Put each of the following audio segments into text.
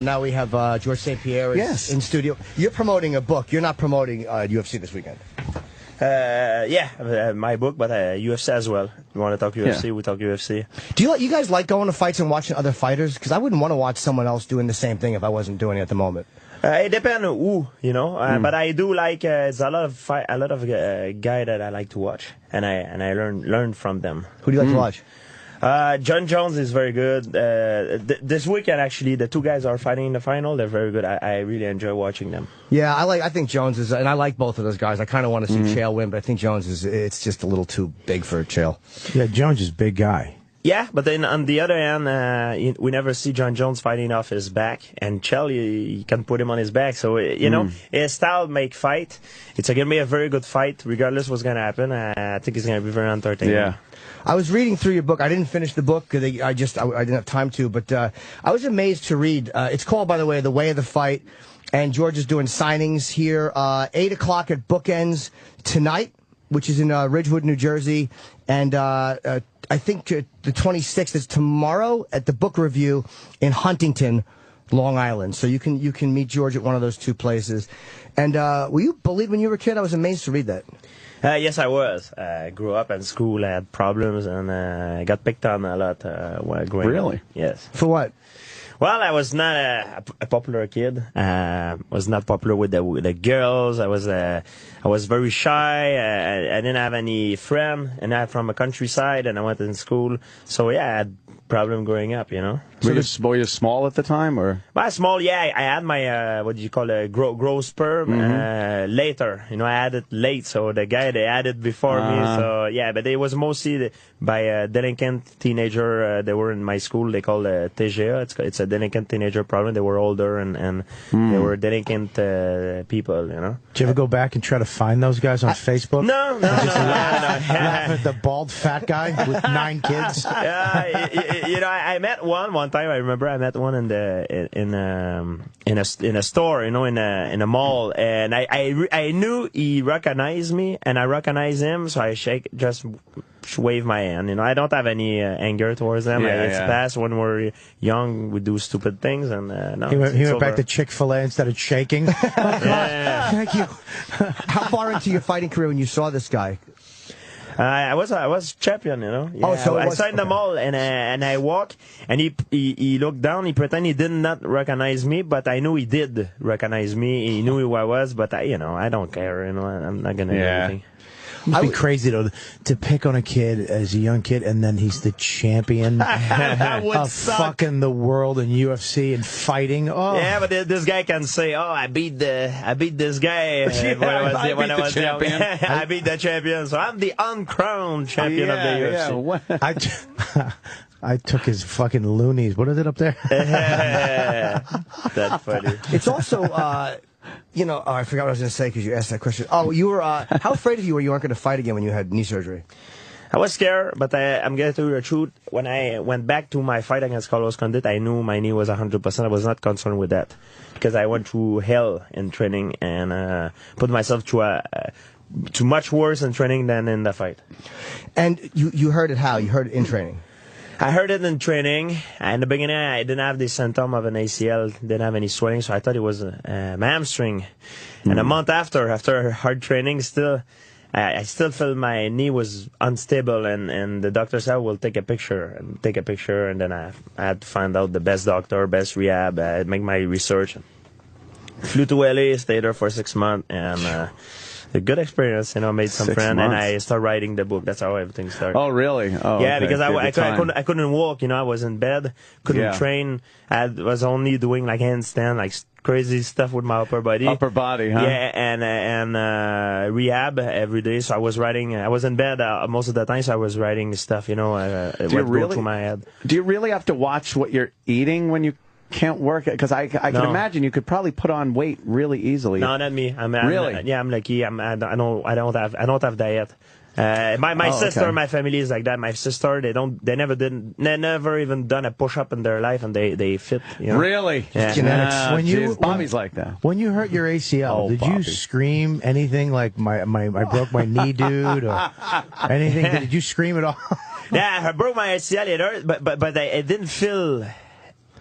Now we have George St-Pierre in studio. You're promoting a book. You're not promoting UFC this weekend. My book, but UFC as well. You want to talk UFC? We talk UFC. Do you guys like going to fights and watching other fighters? Because I wouldn't want to watch someone else doing the same thing if I wasn't doing it at the moment. It depends on who, you know. But I do like it's a lot of guy that I like to watch, and I learn from them. Who do you like to watch? John Jones is very good. This weekend, actually, the two guys are fighting in the final. They're very good. I really enjoy watching them. Yeah, I think Jones is, and I like both of those guys. I kind of want to see Chael win, but I think Jones it's just a little too big for Chael. Yeah, Jones is a big guy. Yeah, but then on the other hand, we never see John Jones fighting off his back, and Chael, you can put him on his back. So, you know, his style make fight. It's going to be a very good fight, regardless what's going to happen. I think it's going to be very entertaining. Yeah. I was reading through your book. I didn't finish the book because I didn't have time to, but I was amazed to read. It's called, by the way, The Way of the Fight, and George is doing signings here. 8 o'clock at Bookends tonight, which is in Ridgewood, New Jersey, and I think the 26th is tomorrow at the Book Review in Huntington, Long Island. So you can meet George at one of those two places. And were you bullied when you were a kid? I was amazed to read that. Yes, I was. I grew up in school, I had problems, and I got picked on a lot while growing up. Really? Yes. For what? Well, I was not a popular kid. Was not popular with the girls. I was very shy. I didn't have any friend, and I'm from a countryside, and I went in school. So yeah, I had problem growing up, you know. Were you small at the time, or? Well, small, yeah. I had my what do you call a growth sperm later. You know, I had it late, so the guy they had it before me. So yeah, but it was mostly by a delinquent teenager. They were in my school. They called TGA. It's a delinquent teenager problem. They were older and they were delinquent people. You know. Did you ever go back and try to find those guys on Facebook? No. Laugh at the bald fat guy with 9 kids. You know, I met one time. I remember I met one in a store, you know, in a mall, and I knew he recognized me, and I recognized him, so I just wave my hand. You know, I don't have any anger towards them. It's past when we're young, we do stupid things, and no. He went back to Chick-fil-A instead of shaking. Thank you. How far into your fighting career when you saw this guy? I was champion, you know. Yeah, oh, so I signed them all, and I walk, and he looked down. He pretended he did not recognize me, but I knew he did recognize me. He knew who I was, but I don't care. You know, I'm not gonna do anything. It would be crazy though to pick on a kid as a young kid, and then he's the champion that would of suck. Fucking the world in UFC and fighting. Oh. Yeah, but this guy can say, "Oh, I beat this guy when I was young. I beat the champion, so I'm the uncrowned champion of the UFC." I took his fucking loonies. What is it up there? That's funny. It's also. You know, I forgot what I was going to say because you asked that question. Oh, you were, how afraid of you were you weren't going to fight again when you had knee surgery? I was scared, but I'm going to tell you the truth. When I went back to my fight against Carlos Condit, I knew my knee was 100%. I was not concerned with that because I went through hell in training and put myself through too much worse in training than in the fight. And you heard it how? You heard it in training? I heard it in training. In the beginning, I didn't have the symptom of an ACL, didn't have any swelling, so I thought it was my hamstring. And a month after hard training, I still felt my knee was unstable, and the doctor said, "We'll take a picture," and then I had to find out the best doctor, best rehab, make my research. Flew to LA, stayed there for 6 months, and a good experience, you know, made some friends, and I started writing the book. That's how everything started. Oh, really? Oh, yeah, okay. because I couldn't walk, you know, I was in bed, couldn't train. I was only doing like handstand, like crazy stuff with my upper body. Upper body, huh? Yeah, and rehab every day. So I was writing. I was in bed most of the time, so I was writing stuff, you know, what go through my head. Do you really have to watch what you're eating when you can't work? Because I can imagine you could probably put on weight really easily. No, not me. Really? Yeah, I'm lucky. I don't have diet. My sister and my family is like that. My sister, they never even done a push up in their life, and they fit. You know? Really? Yeah. Genetics. Bobby's like that. When you hurt your ACL, did you scream anything like I broke my knee, dude, or anything? Did you scream at all? Yeah, I broke my ACL. It hurt, but I didn't feel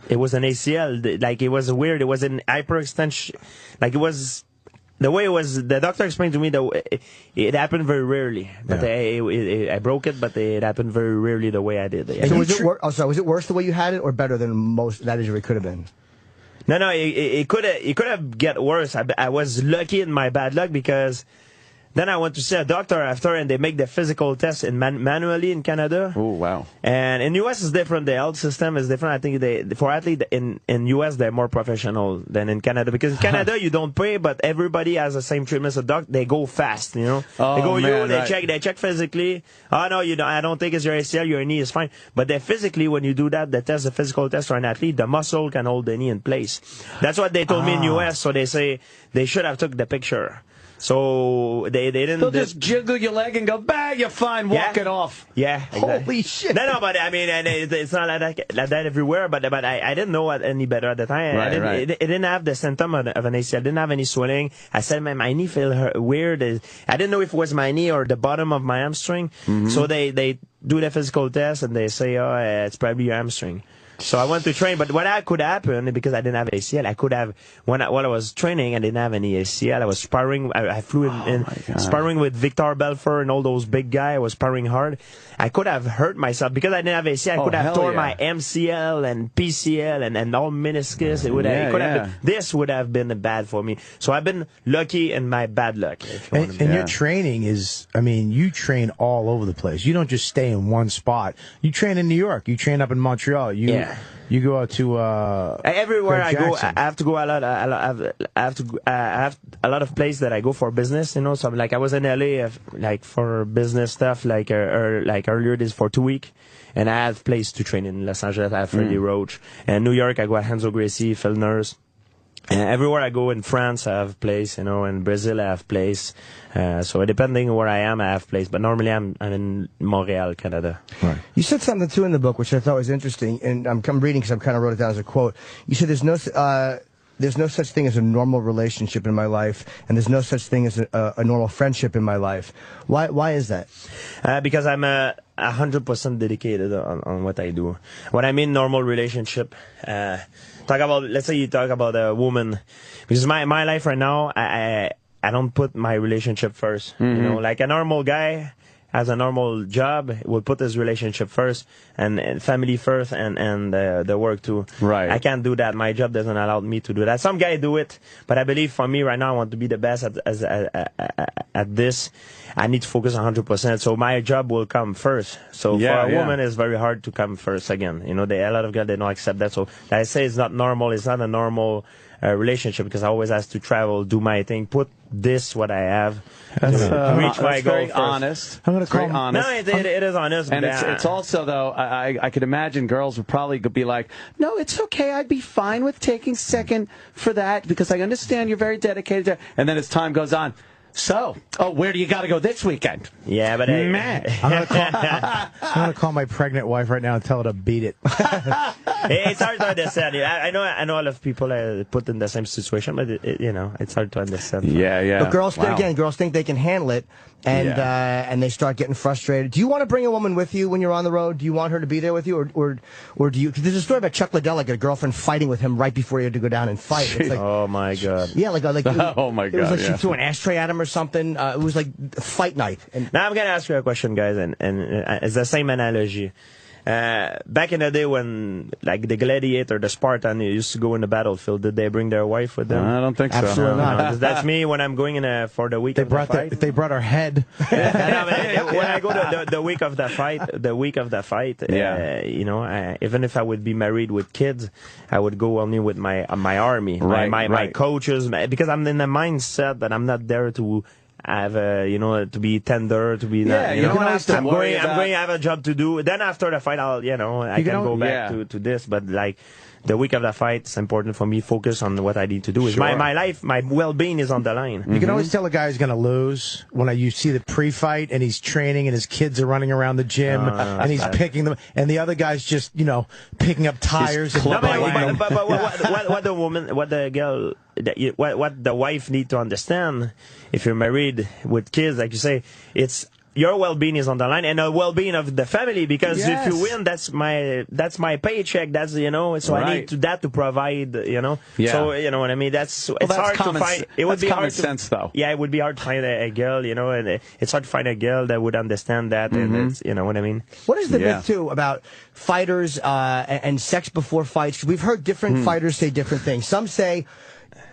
it was an ACL. Like, it was weird. It was an hyperextension. Like, it was... The way it was, the doctor explained to me that it happened very rarely. But I broke it, but it happened very rarely the way I did it. So was it worse the way you had it, or better than most that injury could have been? No, it could have get worse. I was lucky in my bad luck because then I went to see a doctor after, and they make the physical test manually in Canada. Oh, wow. And in U.S. it's different. The health system is different. I think for athletes in U.S. they're more professional than in Canada, because in Canada you don't pay, but everybody has the same treatment. So they go fast, you know. They go, they check physically. Oh no, you don't. I don't think it's your ACL. Your knee is fine. But they physically, when you do that, the physical test for an athlete, the muscle can hold the knee in place. That's what they told me in U.S. So they say they should have took the picture. So they didn't. They'll just jiggle your leg and go, bah, you're fine, walk it off. Yeah. Exactly. Holy shit. No, but I mean, and it's not like that everywhere, but I didn't know any better at the time. Right. It didn't have the symptom of an ACL. I didn't have any swelling. I said my knee felt weird. I didn't know if it was my knee or the bottom of my hamstring. So they do the physical test, and they say, oh, it's probably your hamstring. So I went to train, but what could happen, because I didn't have ACL, I could have, while I was training, I didn't have any ACL. I was sparring, I flew in sparring with Victor Belfort and all those big guys. I was sparring hard. I could have hurt myself because I didn't have ACL. I could have torn my MCL and PCL and all meniscus. This would have been bad for me. So I've been lucky in my bad luck. And your training is, I mean, you train all over the place. You don't just stay in one spot. You train in New York. You train up in Montreal. You go out to everywhere I go. I have to go a lot. I have a lot of places that I go for business. You know, so like I was in LA, like for business stuff, like earlier this for 2 weeks, and I have place to train in Los Angeles. I have Freddie Roach, and New York I go at Renzo Gracie, Phil Nurse. And everywhere I go in France, I have place. You know, in Brazil, I have place. So depending where I am, I have place. But normally, I'm in Montreal, Canada. Right. You said something too in the book, which I thought was interesting, and I'm reading because I kind of wrote it down as a quote. You said there's no such thing as a normal relationship in my life, and there's no such thing as a normal friendship in my life. Why is that? Because I'm 100% dedicated on what I do. What I mean normal relationship, let's say you talk about a woman, because my life right now, I don't put my relationship first. You know, like a normal guy has a normal job, will put his relationship first, and family first, and the work too. Right. I can't do that. My job doesn't allow me to do that. Some guys do it, but I believe for me right now, I want to be the best at this. I need to focus 100%. So my job will come first. So for a woman, it's very hard to come first again. You know, a lot of guys, they don't accept that. So I say it's not normal. It's not a normal relationship, because I always have to travel, do my thing, put what I have, reach my goal very first. Honest. I'm going to call honest. No, it is honest. And it's also, though, I could imagine girls would probably be like, no, it's okay. I'd be fine with taking second for that, because I understand you're very dedicated to. And then as time goes on, so, where do you got to go this weekend? Yeah, but I'm going to call my pregnant wife right now and tell her to beat it. It's hard to understand. I know a lot of people are put in the same situation, but it's hard to understand. Yeah. But girls think they can handle it, and they start getting frustrated. Do you want to bring a woman with you when you're on the road? Do you want her to be there with you, or do you? Cause there's a story about Chuck Liddell, like a girlfriend fighting with him right before he had to go down and fight. It's like, oh my god. Yeah, like oh my god. It was like she threw an ashtray at him or something. It was like fight night. And now I'm gonna ask you a question, guys, and it's the same analogy. Back in the day when, like, the gladiator, the Spartan, used to go in the battlefield, did they bring their wife with them? I don't think so. Absolutely not. That's me when I'm going in for the week They of the fight. they brought our head. When I go to the week of the fight, even if I would be married with kids, I would go only with my army, my coaches, because I'm in the mindset that I'm not there to have to be tender, to be I'm going to have a job to do. Then after the fight, I can go back to this. But like the week of the fight, it's important for me. Focus on what I need to do. Is my life, my well-being is on the line. You can always tell a guy who's going to lose when you see the pre-fight and he's training and his kids are running around the gym and he's picking them, and the other guy's just picking up tires. But what the woman, what the girl, what the wife need to understand, if you're married with kids, like you say, it's your well-being is on the line and the well-being of the family, because if you win, that's my paycheck. That's, so I need that to provide, So, you know what I mean? It's hard to find. It would be hard sense, though. Yeah, it would be hard to find a girl, and it's hard to find a girl that would understand that, and it's, you know what I mean? What is the myth, too, about fighters and sex before fights? 'Cause we've heard different fighters say different things. Some say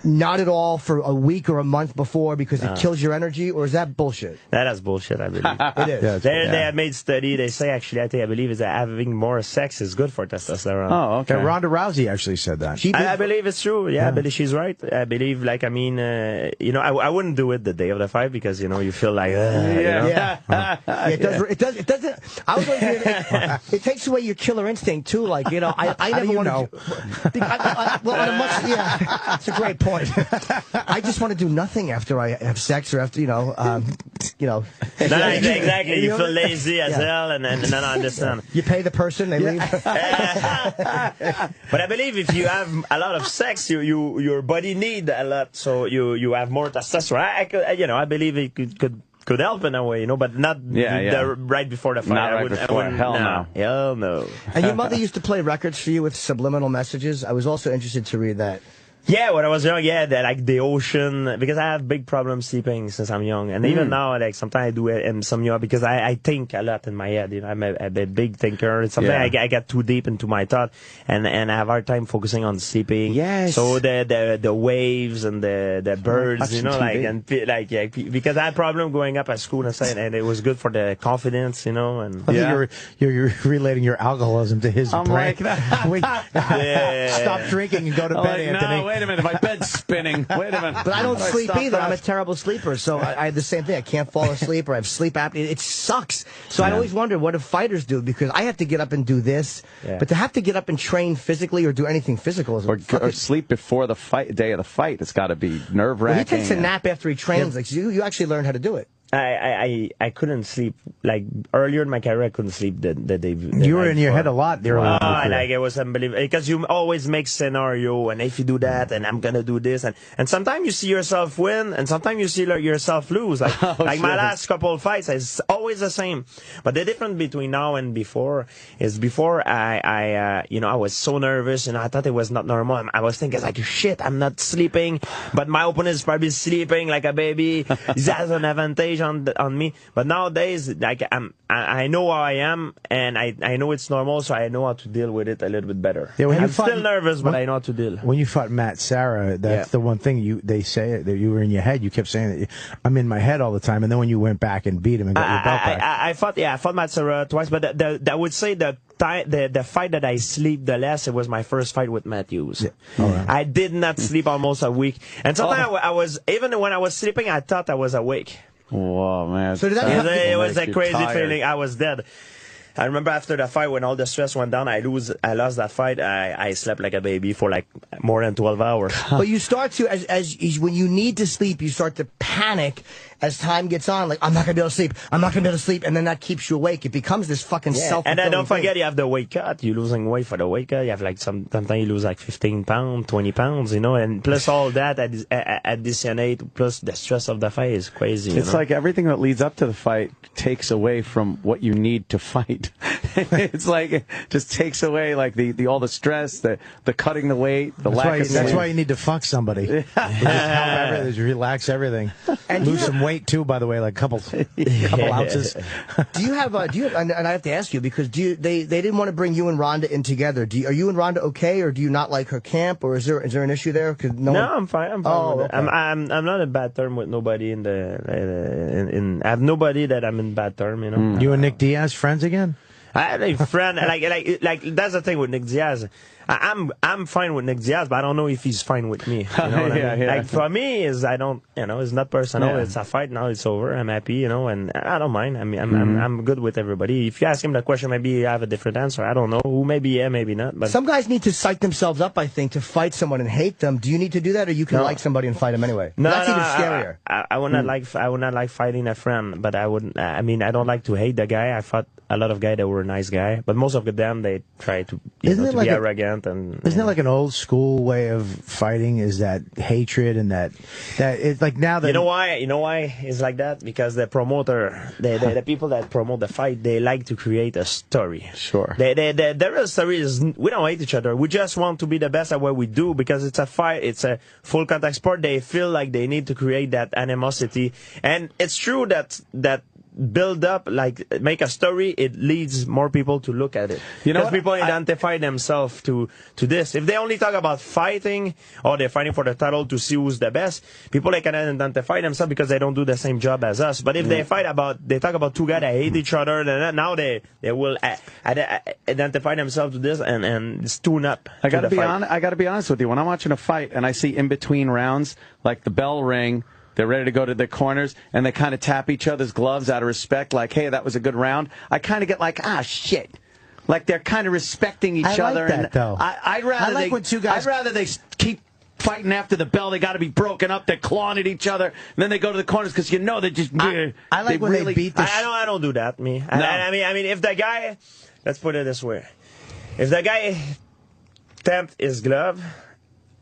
not at all for a week or a month before because it kills your energy, or is that bullshit? That is bullshit, I believe. It is. They have made study. They say, actually, I believe is that having more sex is good for testosterone. Oh, okay. Ronda Rousey actually said that. I believe it's true. Yeah, I believe she's right. I believe, I wouldn't do it the day of the fight because, you feel like, It doesn't. I was going to it takes away your killer instinct too. I never want to. Well, on a much, it's a great point. I just want to do nothing after I have sex or after exactly. You feel lazy as hell, and then I understand. You pay the person, they leave. But I believe if you have a lot of sex, your body need a lot, so you have more testosterone. I believe it could help in a way, but not right before the fight. Not right before. Hell no. Hell no. And your mother used to play records for you with subliminal messages. I was also interested to read that. Yeah, when I was young, the ocean, because I have big problems sleeping since I'm young. And even now, sometimes I do insomnia because I think a lot in my head. I'm a big thinker. And sometimes I get too deep into my thought and I have a hard time focusing on sleeping. Yes. So the waves and the birds, because I had problem going up at school and it was good for the confidence, and You're relating your alcoholism to his brain. Stop drinking and go to bed, Anthony. Wait a minute, my bed's spinning. Wait a minute. But I don't sleep either. I'm a terrible sleeper. So I have the same thing. I can't fall asleep or I have sleep apnea. It sucks. So I always wonder, what do fighters do? Because I have to get up and do this. Yeah. But to have to get up and train physically or do anything physical is or sleep before the day of the fight, it's got to be nerve-wracking. Well, he takes a nap after he trains. You actually learn how to do it. I couldn't sleep, earlier in my career. I couldn't sleep the day. You were in your head a lot there. It was unbelievable because you always make scenario, and if you do that, and I'm gonna do this, and sometimes you see yourself win, and sometimes you see yourself lose. My last couple of fights is always the same. But the difference between now and before is before I was so nervous and I thought it was not normal. I was thinking shit, I'm not sleeping, but my opponent is probably sleeping like a baby. He has an advantage on me. But nowadays, I know how I am, and I know it's normal, so I know how to deal with it a little bit better. Yeah, I'm still nervous, but I know how to deal. When you fought Matt Sarah, that's the one thing they say that you were in your head. You kept saying that I'm in my head all the time, and then when you went back and beat him and got your belt back. I fought I Matt Sarah twice, but I would say the fight that I sleep the less, it was my first fight with Matthews. Yeah. Right. I did not sleep almost a week, and sometimes I was, even when I was sleeping, I thought I was awake. Whoa, man. So did that it was a crazy feeling. I was dead. I remember after the fight, when all the stress went down, I lost that fight. I slept like a baby for more than 12 hours. But you start to, as when you need to sleep, you start to panic as time gets on. I'm not going to be able to sleep. I'm not going to be able to sleep. And then that keeps you awake. It becomes this fucking self-fulfilling And then don't forget, thing. you have the weight cut. You're losing weight for the weight cut. You have sometimes you lose 15 pounds, 20 pounds, and plus all that additionnate, plus the stress of the fight is crazy. It's like everything that leads up to the fight takes away from what you need to fight. It's it just takes away all the stress, the cutting the weight, That's why you need to fuck somebody. Just relax everything. And lose some weight too, by the way, a couple ounces. Do you have and I have to ask you because they didn't want to bring you and Ronda in together. Are you and Ronda okay, or do you not like her camp, or is there an issue there? I'm fine. I'm fine with it. Okay. I'm not in bad term with nobody I have nobody that I'm in bad term, You and Nick Diaz friends again? I have a friend, that's the thing with Nick Diaz. I'm fine with Nick Diaz, but I don't know if he's fine with me. You know what I mean? For me, it's not personal. Yeah. It's a fight. Now it's over. I'm happy, and I don't mind. I mean, I'm good with everybody. If you ask him the question, maybe I have a different answer. I don't know. Who maybe yeah, maybe not. But some guys need to psych themselves up, I think, to fight someone and hate them. Do you need to do that, or you can like somebody and fight them anyway? No, that's even scarier. I would not like fighting a friend, but I wouldn't. I mean, I don't like to hate the guy. I fought a lot of guys that were a nice guy, but most of them they try to be arrogant. event. And isn't it like an old school way of fighting? Is that hatred and that it's like now that you know why it's like that? Because the promoter, the people that promote the fight, they like to create a story. Sure. The real story is we don't hate each other. We just want to be the best at what we do because it's a fight. It's a full contact sport. They feel like they need to create that animosity, and it's true that build up, like make a story, it leads more people to look at it. You know, because people identify themselves to this. If they only talk about fighting or they're fighting for the title to see who's the best, people they can identify themselves because they don't do the same job as us. But if they talk about two guys that hate each other, then now they will identify themselves to this and tune up. I gotta be honest with you. When I'm watching a fight and I see in between rounds, like the bell ring, they're ready to go to the corners, and they kind of tap each other's gloves out of respect, like, hey, that was a good round. I kind of get like, shit. Like they're kind of respecting each other. That, though. I'd rather they keep fighting after the bell. They got to be broken up. They're clawing at each other. And then they go to the corners because you know they just. I like when they beat the. I don't do that. Me. No. I mean, if the guy, let's put it this way, if the guy tapped his glove,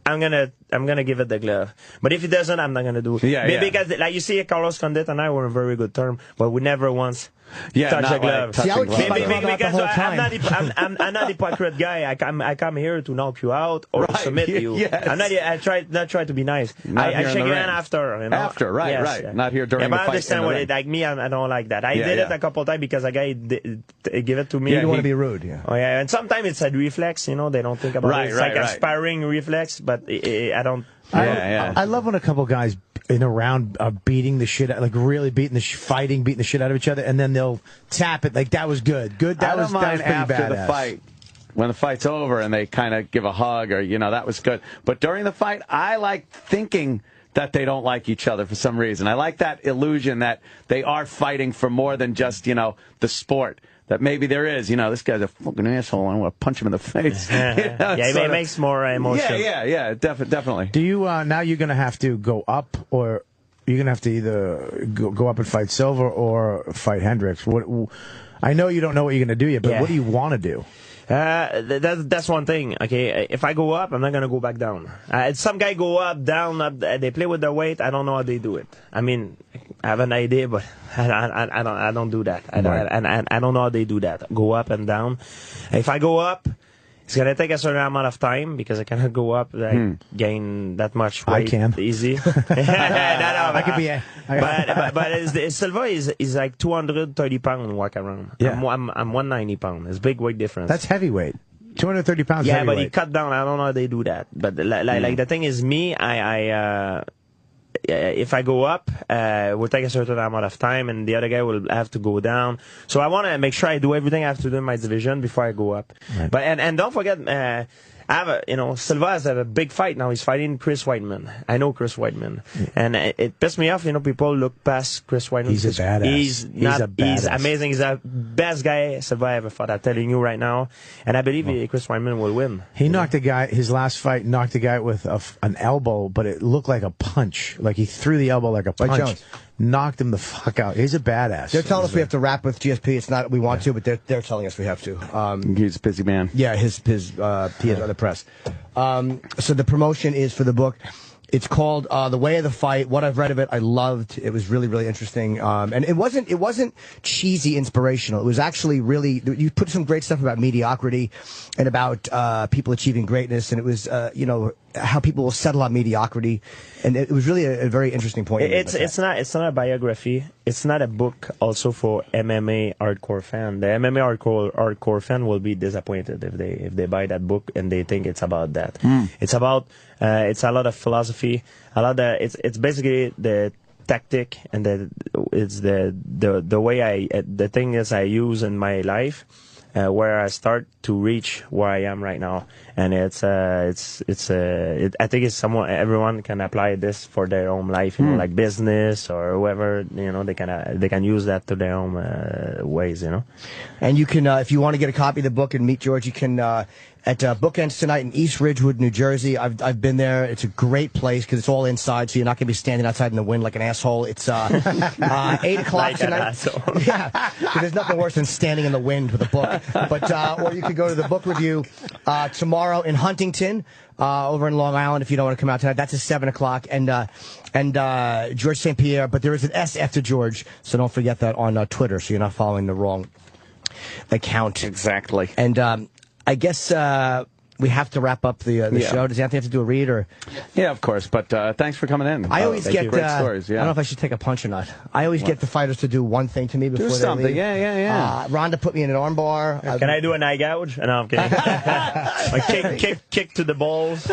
I'm gonna give it the glove. But if he doesn't, I'm not gonna do it. Yeah. Because like you see, Carlos Condit and I were in very good term, but we never once touch a glove. See, I would keep because I'm not a hypocrite guy. I come here to knock you out or to submit you. Yes. I try to be nice. I shake your hand after. You know? After, right, yes, right. Yeah. Not here during the but fight. I understand what it like me. I don't like that. I did it a couple of times because a guy give it to me. You don't want to be rude. Yeah. Oh yeah, and sometimes it's a reflex. You know, they don't think about it. It's like a sparring reflex, but I don't. I love when a couple guys in a round are beating the shit out, like really beating the shit out of each other, and then they'll tap it like that was good. That was pretty after badass. the fight. When the fight's over and they kind of give a hug or, that was good. But during the fight, I like thinking that they don't like each other for some reason. I like that illusion that they are fighting for more than just, the sport. That maybe there is, this guy's a fucking asshole. I want to punch him in the face. It makes more emotion. Yeah, definitely. Do you now? You're going to have to go up, or you're going to have to either go up and fight Silva or fight Hendricks. What? I know you don't know what you're going to do yet, but what do you want to do? That's one thing. Okay, if I go up, I'm not gonna go back down. Some guy go up, down, up. They play with their weight. I don't know how they do it. I mean, I have an idea, but I don't do that. I don't know how they do that. Go up and down. If I go up, it's gonna take a certain amount of time because I cannot go up gain that much weight. I can easy. I could be. But Silva is like 230 pounds walk around. Yeah. I'm 190 pounds. It's a big weight difference. That's heavyweight. 230 pounds. Yeah, heavyweight. but he cut down. I don't know how they do that. But like the thing is, me, if I go up, it will take a certain amount of time, and the other guy will have to go down. So I want to make sure I do everything I have to do in my division before I go up. Right. But and don't forget, I have Silva has a big fight now. He's fighting Chris Weidman. I know Chris Weidman, and it pissed me off. People look past Chris Weidman. He's a badass. He's amazing. He's the best guy Silva ever fought. I'm telling you right now, and I believe Chris Weidman will win. He knocked a guy. His last fight knocked a guy with an elbow, but it looked like a punch. Like he threw the elbow like a punch. Jones. Knocked him the fuck out. He's a badass. They're telling us we have to wrap with GSP. It's not we want to, but they're telling us we have to. He's a busy man. Yeah, he has other press. So the promotion is for the book. It's called The Way of the Fight. What I've read of it, I loved. It was really, really interesting. And it wasn't cheesy inspirational. It was actually really, you put some great stuff about mediocrity and about people achieving greatness. And it was, how people will settle on mediocrity. And it was really a very interesting point. It's not a biography. It's not a book also for MMA hardcore fan. The MMA hardcore fan will be disappointed if they buy that book and they think it's about that. It's about it's a lot of philosophy. It's basically the tactic and the way the thing is I use in my life. Where I start to reach where I am right now, and I think it's everyone can apply this for their own life, like business or whoever, they can use that to their own ways, And you can, if you want to get a copy of the book and meet George, you can at Bookends tonight in East Ridgewood, New Jersey. I've been there. It's a great place because it's all inside, so you're not going to be standing outside in the wind like an asshole. It's 8 o'clock like tonight. Yeah, 'cause there's nothing worse than standing in the wind with a book. But or you could go to the book review tomorrow in Huntington. Over in Long Island, if you don't want to come out tonight, that's at 7 o'clock. And George St-Pierre, but there is an S after George, so don't forget that on Twitter, so you're not following the wrong account. Exactly. And I guess we have to wrap up the show. Does Anthony have to do a read or? Yeah, of course. But thanks for coming in. I always get great stories. Yeah. I don't know if I should take a punch or not. I always get the fighters to do one thing to me before do something. they leave. Yeah. Rhonda put me in an arm bar. Can I do an eye gouge? No, I'm kidding. kick to the balls.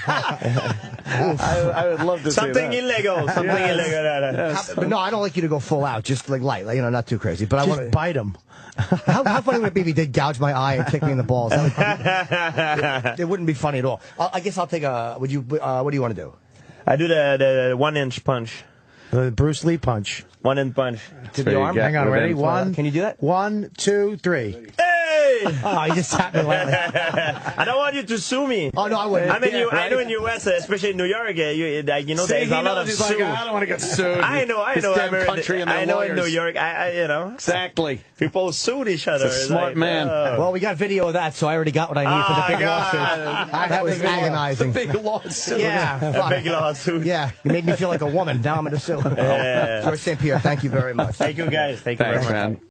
I would love to Something see that. illegal. Something illegal. But no, I don't like you to go full out. Just like light, not too crazy. But I Just want bite him. How funny would it be if he did gouge my eye and kick me in the balls? It wouldn't be funny at all. I guess I'll take a. Would you? What do you want to do? I do the 1-inch punch. The Bruce Lee punch. 1-inch punch. To the arm? Hang on, ready? Can you do that? 1, 2, 3. Hey! Oh, you just tapped me lightly. I don't want you to sue me. Oh, no, I wouldn't. I know in U.S., especially in New York, there's a lot of sue. Like, I don't want to get sued. I know. This damn country and their I know in lawyers. New York, Exactly. people sued each other. It's a smart man. Well, we got video of that, so I already got what I need for the big lawsuit. That was agonizing. Big lawsuit. Yeah. A big lawsuit. Yeah, you made me feel like a woman. Now I'm going to sue. George St-Pierre, thank you very much. Thank you, guys. Thank you very Thanks, much. man.